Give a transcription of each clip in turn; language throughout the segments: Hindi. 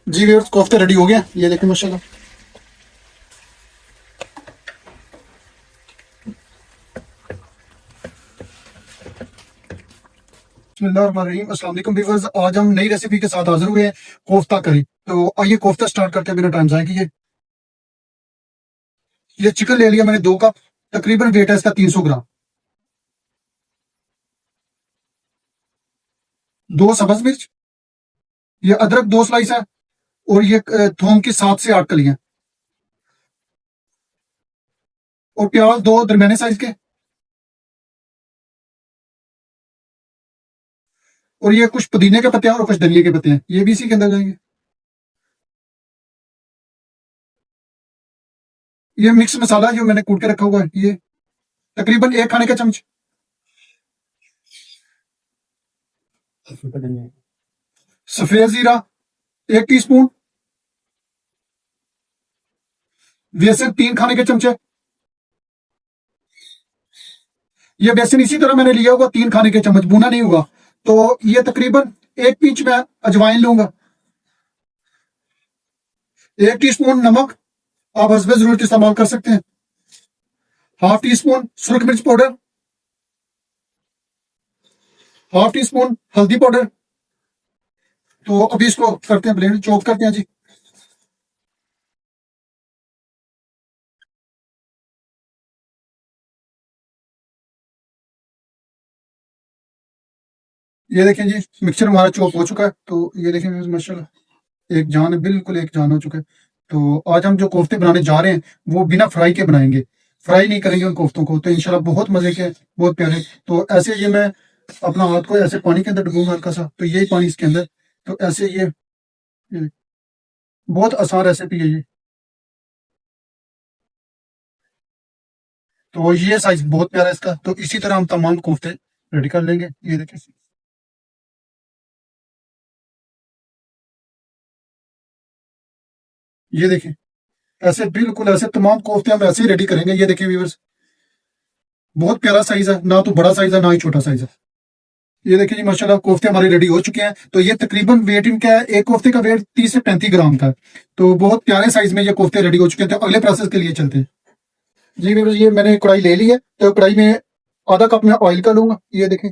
जी व्यूअर्स, कोफ्ते रेडी हो गए। ये देखें माशाल्लाह। बिस्मिल्लाहिर्रहमानिर्रहीम। अस्सलाम वालेकुम व्यूअर्स, आज हम नई रेसिपी के साथ हाजिर हुए हैं, कोफ्ता करी। तो आइए कोफ्ता स्टार्ट करते हैं बिना टाइम जाए किए। ये चिकन ले लिया मैंने 2 कप। तकरीबन वेट है इसका 300 ग्राम। 2 सब्ज मिर्च। ये अदरक 2 स्लाइस है। और ये थोम की 7 से 8 कलियां। और प्याज 2 दरमियाने साइज के। और ये कुछ पुदीने के पत्ते हैं और कुछ धनिया के पत्ते हैं, ये भी इसी के अंदर जाएंगे। ये मिक्स मसाला जो मैंने कूट के रखा हुआ है, ये तकरीबन 1 खाने का चम्च। सफेद जीरा 1 टीस्पून। बेसन 3 खाने के चमचे। ये बेसन इसी तरह मैंने लिया होगा 3 खाने के चम्मच, भुना नहीं होगा। तो ये तकरीबन 1 पिंच में अजवाइन लूंगा। 1 टीस्पून नमक, आप हस्बे जरूरत इस्तेमाल कर सकते हैं। हाफ टी स्पून सुरख मिर्च पाउडर। हाफ टी स्पून हल्दी पाउडर। तो अभी इसको करते हैं ब्लेंड, चॉप करते हैं जी। ये देखें जी, मिक्सचर हमारा चॉप हो चुका है। तो ये देखें माशाल्लाह, एक जान है, बिल्कुल एक जान हो चुका है। तो आज हम जो कोफ्ते बनाने जा रहे हैं वो बिना फ्राई के बनाएंगे। फ्राई नहीं करेंगे उन कोफ्तों को, तो इंशाल्लाह बहुत मजे के, बहुत प्यारे। तो ऐसे ये मैं अपना हाथ को ऐसे पानी के अंदर डुबूंगा हल्का सा, तो यही पानी इसके अंदर। तो ऐसे ये बहुत आसान रेसिपी है ये। तो ये साइज बहुत प्यारा है इसका। तो इसी तरह हम तमाम कोफ्ते रेडी कर लेंगे। ये देखिए, ये देखिए, ऐसे बिल्कुल ऐसे तमाम कोफ्ते हम ऐसे ही रेडी करेंगे। ये देखिए व्यूअर्स, बहुत प्यारा साइज है, ना तो बड़ा साइज है ना ही छोटा साइज है। ये देखिए जी माशाल्लाह, कोफ्ते हमारे रेडी हो चुके हैं। तो ये तकरीबन वेट इनका है, एक कोफ्ते का वेट 30 से 35 ग्राम का है। तो बहुत प्यारे साइज में ये कोफ्ते रेडी हो चुके हैं। तो अगले प्रोसेस के लिए चलते हैं। जी व्यूअर्स, ये मैंने कढ़ाई ले ली है। तो कढ़ाई में आधा कप में ऑयल का लूंगा। ये देखें,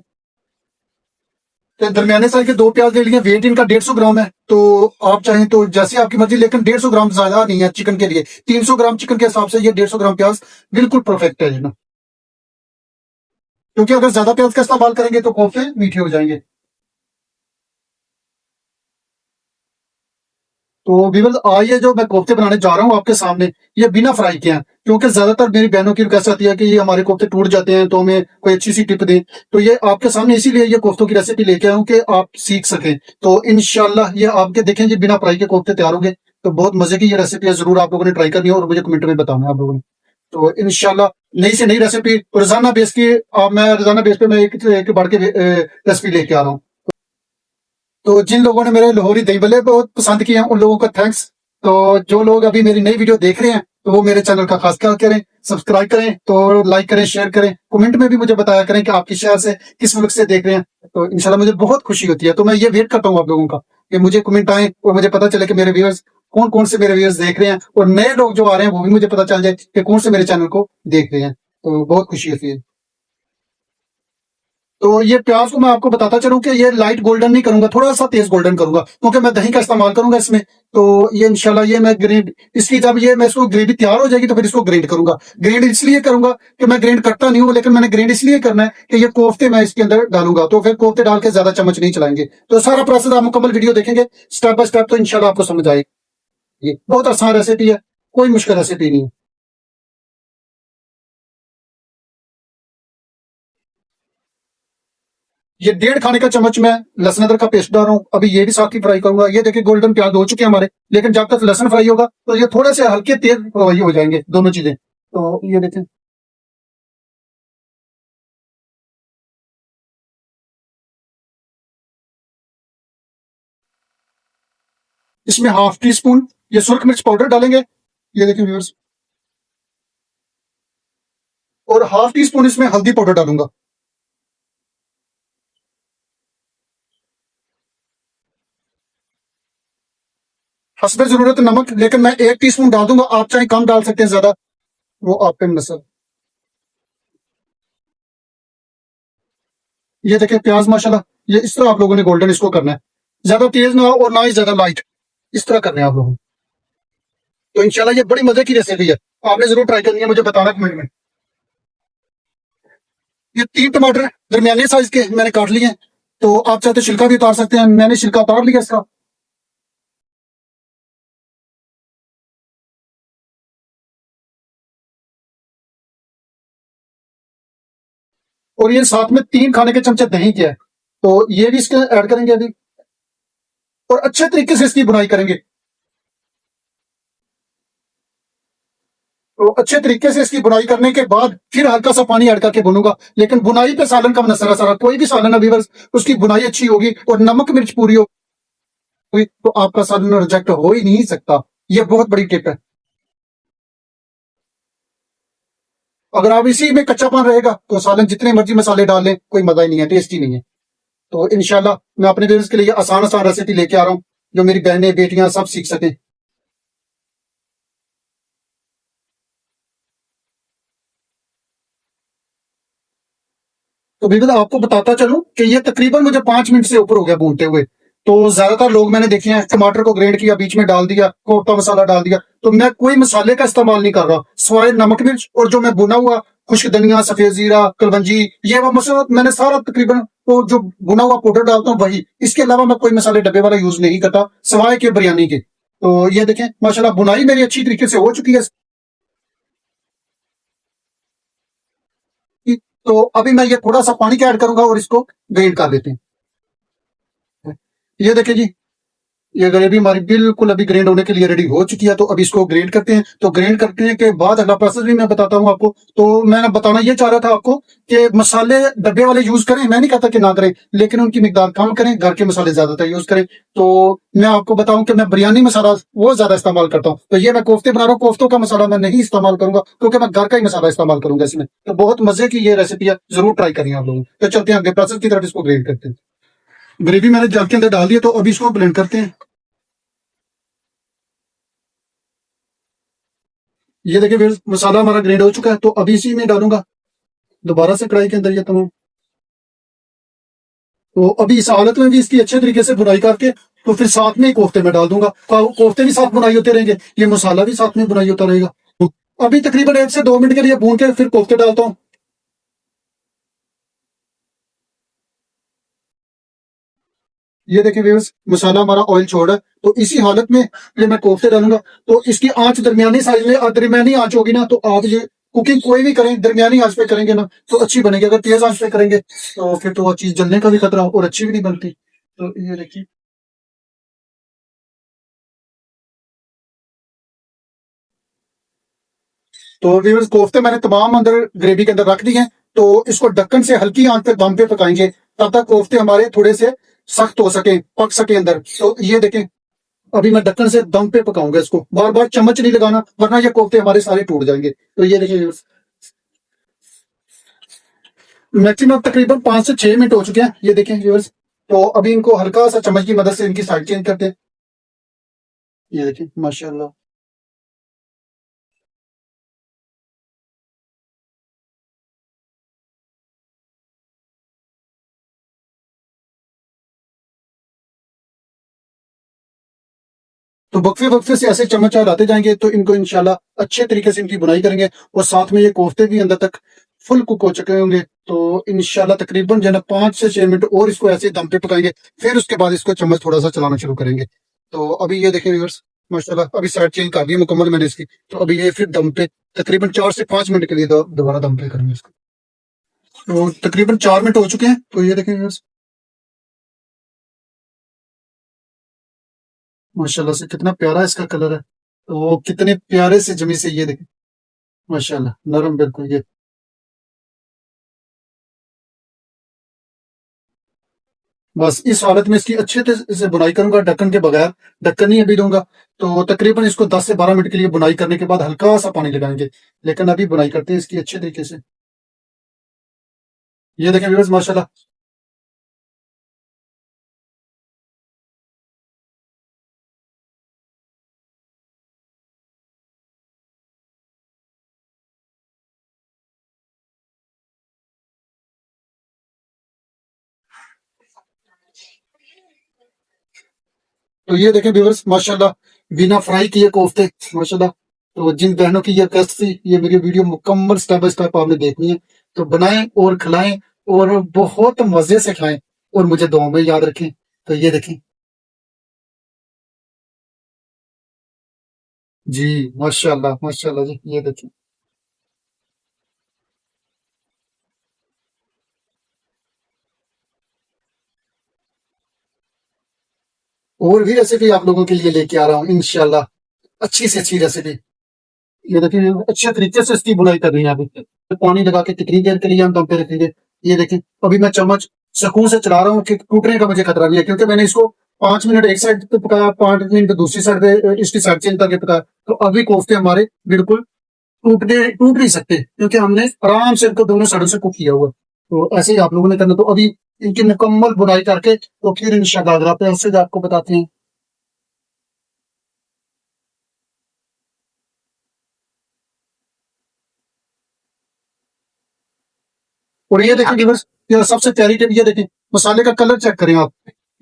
तो दरमियाने साइज के 2 प्याज ले लिए। वेट इनका 150 ग्राम है। तो आप चाहें तो जैसे आपकी मर्जी, लेकिन 150 ग्राम ज्यादा नहीं है चिकन के लिए। 300 ग्राम चिकन के हिसाब से ये 150 ग्राम प्याज बिल्कुल परफेक्ट है ना। क्योंकि अगर ज्यादा प्याज का इस्तेमाल करेंगे तो कोफ्ते मीठे हो जाएंगे। तो व्यूअर्स, आज ये जो मैं कोफ्ते बनाने जा रहा हूँ आपके सामने, ये बिना फ्राई के हैं। क्योंकि ज्यादातर मेरी बहनों की रिक्वेस्ट आती है कि ये हमारे कोफ्ते टूट जाते हैं, तो हमें कोई अच्छी सी टिप दें। तो ये आपके सामने इसीलिए ये कोफ्तों की रेसिपी लेके आया हूँ कि आप सीख सकें। तो इंशाल्लाह ये आपके देखें जी, बिना फ्राई के कोफ्ते तैयार होंगे। तो बहुत मजे की ये रेसिपी है, जरूर आप लोगों ने ट्राई करनी है और मुझे कमेंट में बताना है आप लोगों ने। तो इंशाल्लाह नई से नई रेसिपी रोजाना बेस की, मैं रोजाना बेस पे मैं एक बढ़ के रेसिपी लेके आ रहा हूँ। तो जिन लोगों ने मेरे लाहौरी दही भल्ले बहुत पसंद किए हैं, उन लोगों का थैंक्स। तो जो लोग अभी मेरी नई वीडियो देख रहे हैं, तो वो मेरे चैनल का खास ख्याल करें, सब्सक्राइब करें, तो लाइक करें, शेयर करें, कमेंट में भी मुझे बताया करें कि आपकी शहर से किस मुल्क से देख रहे हैं। तो इंशाल्लाह मुझे बहुत खुशी होती है। तो मैं ये वेट करता हूँ आप लोगों का कि मुझे कमेंट आए और मुझे पता चले कि मेरे व्यूअर्स कौन कौन से मेरे व्यूअर्स देख रहे हैं, और नए लोग जो आ रहे हैं वो भी मुझे पता चल जाए कि कौन से मेरे चैनल को देख रहे हैं। तो बहुत खुशी होती है। तो ये प्याज को मैं आपको बताता चलूं कि ये लाइट गोल्डन नहीं करूंगा, थोड़ा सा तेज गोल्डन करूंगा, क्योंकि मैं दही का इस्तेमाल करूंगा इसमें। तो ये इंशाल्लाह ये मैं ग्रेड, इसकी जब ये मैं इसको ग्रेवी तैयार हो जाएगी तो फिर इसको ग्रेड करूंगा। ग्रेड इसलिए करूंगा कि मैं ग्रेड करता नहीं हूं, लेकिन मैंने ग्रेड इसलिए करना है कि ये कोफ्ते मैं इसके अंदर डालूंगा, तो फिर कोफ्ते डाल के ज्यादा चम्मच नहीं चलाएंगे। तो सारा प्रोसेस आप मुकम्मल वीडियो देखेंगे स्टेप बाय स्टेप, तो इंशाल्लाह आपको समझ आएगी। ये बहुत आसान रेसिपी है, कोई मुश्किल रेसिपी नहीं है। ये 1.5 खाने का चम्मच मैं लहसुन अदरक का पेस्ट डाल रहा हूँ। अभी ये भी साथ ही फ्राई करूंगा। ये देखिए गोल्डन प्याज हो चुके हैं हमारे, लेकिन जब तक लहसुन फ्राई होगा तो ये थोड़े से हल्के तेज ये हो जाएंगे दोनों चीजें। तो ये देखें, इसमें हाफ टी स्पून ये सुरख मिर्च पाउडर डालेंगे। ये देखें व्यूअर्स, और हाफ टी स्पून इसमें हल्दी पाउडर डालूंगा। हस्बे जरूरत नमक, लेकिन मैं 1 टीस्पून डाल दूंगा, आप चाहे कम डाल सकते हैं, ज्यादा वो आप पे मुनसब। ये देखें प्याज माशाल्लाह, ये इस तरह आप लोगों ने गोल्डन इसको करना है, ज्यादा तेज ना हो और ना ही ज्यादा लाइट, इस तरह करने हैं आप लोगों को। तो इंशाल्लाह ये बड़ी मजे की रेसिपी है, आपने जरूर ट्राई करनी है, मुझे बताना कमेंट में। ये 3 टमाटर दरमियाने साइज के मैंने काट लिए हैं, तो आप चाहते छिलका भी उतार सकते हैं, मैंने छिलका उतार लिया इसका। और ये साथ में 3 खाने के चमचे दही के है, तो ये भी इसके ऐड करेंगे अभी, और अच्छे तरीके से इसकी बुनाई करेंगे। तो अच्छे तरीके से इसकी बुनाई करने के बाद फिर हल्का सा पानी ऐड करके भूनूंगा, लेकिन बुनाई पे सालन का मसला सारा, कोई भी सालन अभी उसकी बुनाई अच्छी होगी और नमक मिर्च पूरी होगी तो आपका सालन रिजेक्ट हो ही नहीं सकता। ये बहुत बड़ी टिप है। अगर आप इसी में कच्चापन रहेगा तो सालन जितने मर्जी मसाले डाल लें कोई मजा ही नहीं है, टेस्टी नहीं है। तो इंशाल्लाह मैं अपने व्यूअर्स के लिए आसान आसान रेसिपी लेके आ रहा हूँ, जो मेरी बहनें बेटियां सब सीख सकें। तो बिल्कुल आपको बताता चलूं कि ये तकरीबन मुझे 5 मिनट से ऊपर हो गया भूनते हुए। तो ज्यादातर लोग मैंने देखे हैं टमाटर को ग्रेट किया, बीच में डाल दिया, कोफ्ता मसाला डाल दिया, तो मैं कोई मसाले का इस्तेमाल नहीं कर रहा, सिवाय नमक मिर्च और जो मैं भुना हुआ खुश्क धनिया, सफेद जीरा, कलवंजी, ये वो मसाला मैंने सारा तकरीबन तो जो भुना हुआ पाउडर डालता हूँ वही, इसके अलावा मैं कोई मसाले डब्बे वाला यूज नहीं करता सिवाय के बिरयानी के। तो ये देखें माशाल्लाह बुनाई मेरी अच्छी तरीके से हो चुकी है। तो अभी मैं ये थोड़ा सा पानी का ऐड करूंगा और इसको ग्राइंड कर लेते हैं। ये देखिए जी, ये ग्रेवी हमारी बिल्कुल अभी ग्राइंड होने के लिए रेडी हो चुकी है, तो अभी इसको ग्राइंड करते हैं। तो ग्राइंड करने के बाद अगला प्रोसेस भी मैं बताता हूँ आपको। तो मैं बताना ये चाह रहा था आपको कि मसाले डब्बे वाले यूज करें, मैं नहीं कहता कि ना करें, लेकिन उनकी मिकदार कम करें, घर के मसाले ज्यादातर यूज करें। तो मैं आपको बताऊं कि मैं बिरयानी मसाला वो ज्यादा इस्तेमाल करता हूँ, तो ये मैं कोफ्ते बना रहा हूँ, कोफ्तों का मसाला मैं नहीं इस्तेमाल करूंगा क्योंकि मैं घर का ही मसाला इस्तेमाल करूंगा इसमें। तो बहुत मजे की ये रेसिपी है, जरूर ट्राई करिए आप लोग। तो चलते हैं अगले प्रोसेस की तरफ, इसको ग्राइंड करते हैं। ग्रेवी मैंने जग के अंदर डाल दी है, तो अभी इसको ब्लेंड करते हैं। ये देखिए फिर मसाला हमारा ग्रेड हो चुका है, तो अभी इसी में डालूंगा दोबारा से कढ़ाई के अंदर ये तमाम। तो अभी इस हालत में भी इसकी अच्छे तरीके से बुनाई करके तो फिर साथ में ही कोफ्ते में डाल दूंगा, कोफ्ते भी साथ बुनाई होते रहेंगे, ये मसाला भी साथ में बुनाई होता रहेगा। तो अभी तकरीबन 1 से 2 मिनट के लिए भून के फिर कोफ्ते डालता हूँ। ये देखिए व्यूअर्स मसाला हमारा ऑयल छोड़ है, तो इसी हालत में ये मैं कोफ्ते डालूंगा। तो इसकी आंच दरमियानी साइज में, दरमियानी आंच होगी ना, तो आप ये कुकिंग कोई भी करें दरमियानी आंच पे करेंगे ना तो अच्छी बनेगी, अगर तेज आंच पे करेंगे तो फिर तो वो चीज जलने का भी खतरा और अच्छी भी नहीं बनती। तो ये देखिए, तो व्यूअर्स कोफ्ते मैंने तमाम अंदर ग्रेवी के अंदर रख दिए हैं। तो इसको ढक्कन से हल्की आंच पे दम पे पकाएंगे, तब तक कोफ्ते हमारे थोड़े से सख्त हो सके, पक सके अंदर। तो ये देखें अभी मैं ढक्कन से दम पे पकाऊंगा इसको, बार बार चम्मच नहीं लगाना वरना ये कोफ्ते हमारे सारे टूट जाएंगे। तो ये देखिए मैक्सिमम तकरीबन 5 से 6 मिनट हो चुके हैं, ये देखें व्यूअर्स। तो अभी इनको हल्का सा चम्मच की मदद से इनकी साइड चेंज करते हैं। ये देखें माशाल्लाह। तो वक्फे वक्फे से ऐसे चम्मच चलाते जाएंगे तो इनको इंशाल्लाह अच्छे तरीके से इनकी बुनाई करेंगे, और साथ में ये कोफ्ते भी अंदर तक फुल कुक हो चुके होंगे। तो इंशाल्लाह तकरीबन जो है ना 5 से 6 मिनट और इसको ऐसे दम पे पकाएंगे, फिर उसके बाद इसको चम्मच थोड़ा सा चलाना शुरू करेंगे। तो अभी ये देखें व्यूअर्स माशाल्लाह अभी साइड चेंज कर दी मुकम्मल मैंने इसकी। तो अभी ये फिर दम पे तकरीबन 4 से 5 मिनट के लिए दोबारा दम पे करेंगे इसको। तो तकरीबन 4 मिनट हो चुके हैं, तो ये देखें व्यूअर्स माशाल्लाह से कितना प्यारा इसका कलर है, तो कितने प्यारे से जमी से ये देखें माशाल्लाह नरम बिल्कुल ये। बस इस हालत में इसकी अच्छे से बुनाई करूंगा ढक्कन के बगैर, ढक्कन नहीं अभी दूंगा। तो तकरीबन इसको 10 से 12 मिनट के लिए बुनाई करने के बाद हल्का सा पानी लगाएंगे, लेकिन अभी बुनाई करते हैं इसकी अच्छे तरीके से। ये देखें व्यूअर्स माशाल्लाह तो ये देखें व्यूअर्स, माशाल्लाह बिना फ्राई किए कोफ्ते, माशाल्लाह। तो जिन बहनों की ये रिक्वेस्ट थी, ये मेरी वीडियो मुकम्मल स्टेप बाय स्टेप आपने देखनी है, तो बनाएं और खिलाएं और बहुत मजे से खाएं और मुझे दुआ में याद रखें। तो ये देखें जी, माशाल्लाह माशाल्लाह जी, ये देखें। और भी रेसिपी आप लोगों के लिए लेके आ रहा हूँ इंशाल्लाह, अच्छी से अच्छी रेसिपी। ये देखिए अच्छे तरीके से इसकी बुनाई कर रही है अभी। पानी लगा के कितनी देर के लिए हम दम पे रखेंगे। ये देखें अभी मैं चम्मच सुकून से चला रहा हूँ कि टूटने का मुझे खतरा नहीं है, क्योंकि मैंने इसको 5 मिनट एक साइड पे पकाया, 5 मिनट दूसरी साइड पे इसकी साइड चेंज करके पकाया। तो अभी कोफ्ते हमारे बिल्कुल टूट नहीं सकते, क्योंकि हमने आराम से इनको दोनों साइडों से कुक किया हुआ है। तो ऐसे ही आप लोगों ने करना। तो अभी इनकी मुकम्मल बुनाई करके तो फिर इंशाल्लाह आप उससे आपको बताते हैं। और ये देखें बस, ये सबसे प्यारी टिप, ये देखें मसाले का कलर चेक करें आप।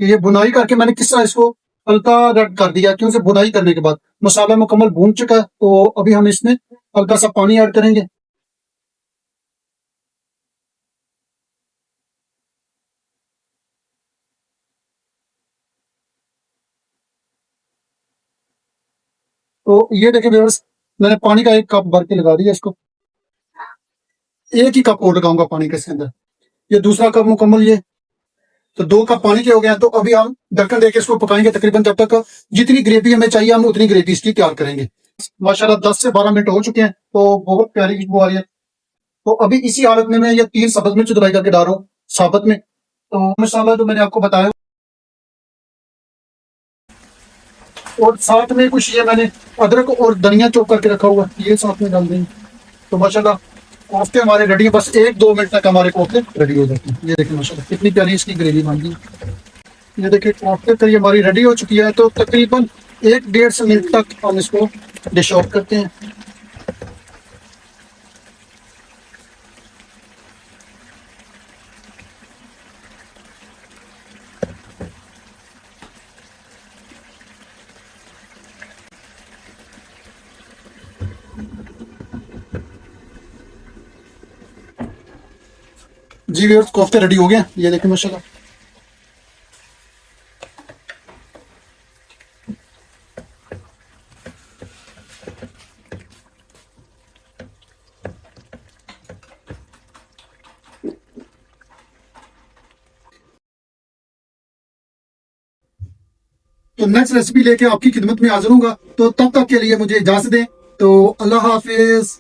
ये बुनाई करके मैंने किस तरह इसको हल्का रेड कर दिया, क्योंकि बुनाई करने के बाद मसाला मुकम्मल भून चुका है। तो अभी हम इसमें हल्का सा पानी ऐड करेंगे। तो ये देखें व्यूअर्स, मैंने पानी का 1 कप भर के लगा दिया इसको। 1 ही कप और लगाऊंगा पानी के इसके अंदर। ये दूसरा कप मुकम्मल, ये तो 2 कप पानी के हो गए हैं। तो अभी हम ढक्कन देके इसको पकाएंगे तकरीबन जब तक जितनी ग्रेवी हमें चाहिए हम उतनी ग्रेवी इसकी तैयार करेंगे। माशाल्लाह 10 से 12 मिनट हो चुके हैं, तो बहुत प्यारी खुशबू आ रही है। तो अभी इसी हालत में मैं ये 3 सब्ज मिर्च दबाई करके डाल रहा हूँ साबुत में। तो मसाला जो मैंने आपको बताया, और साथ में कुछ ये मैंने अदरक और धनिया चॉप करके रखा हुआ है, ये साथ में डाल देंगे। तो माशाल्लाह कोफ्ते हमारे रेडी है। बस 1-2 मिनट तक हमारे कोफ्ते रेडी हो जाते हैं। ये देखिए माशाल्लाह कितनी प्यारी इसकी ग्रेवी बन गई। ये देखिए कोफ्ते करी हमारी रेडी हो चुकी है। तो तकरीबन 1-1.5 मिनट तक हम इसको डिश आउट करते हैं। जी व्यूअर्स, कोफ्ते रेडी हो गए हैं, ये देखिए माशाल्लाह। तो नेक्स्ट रेसिपी लेके आपकी खिदमत में हाजिर हूंगा। तो तब तक के लिए मुझे इजाजत दें। तो अल्लाह हाफिज।